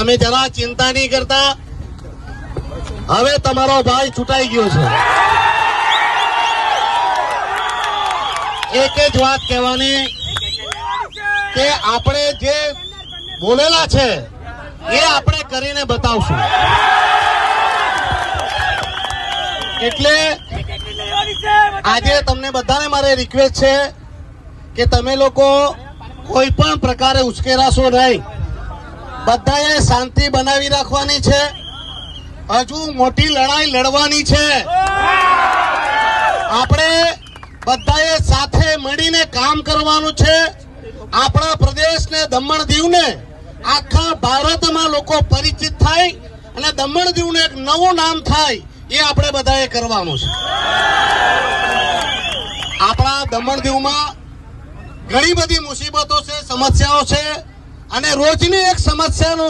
તમે જરા ચિંતા નહીં કરતા. હવે તમારો ભાઈ છૂટાઈ ગયો છે. એક જ વાત કહેવાની કે આપણે જે બોલેલા છે એ આપણે કરીને બતાવશું. એટલે આજે તમને બધાને મારે રિક્વેસ્ટ છે કે તમે લોકો કોઈ પણ પ્રકારે ઉશ્કેરાશો નહીં. બધાએ શાંતિ બનાવી રાખવાની છે. હજુ મોટી લડાઈ લડવાની છે. આપણે બધાએ સાથે મળીને કામ કરવાનું છે. આપણા પ્રદેશને દમણ દીવને આખા ભારતમાં લોકો પરિચિત થાય અને દમણ દીવને એક નવું નામ થાય એ આપણે બધાએ કરવાનું છે. આપણા દમણ દીવમાં ઘણી બધી મુસીબતો છે, સમસ્યાઓ છે અને રોજની એક સમસ્યાનું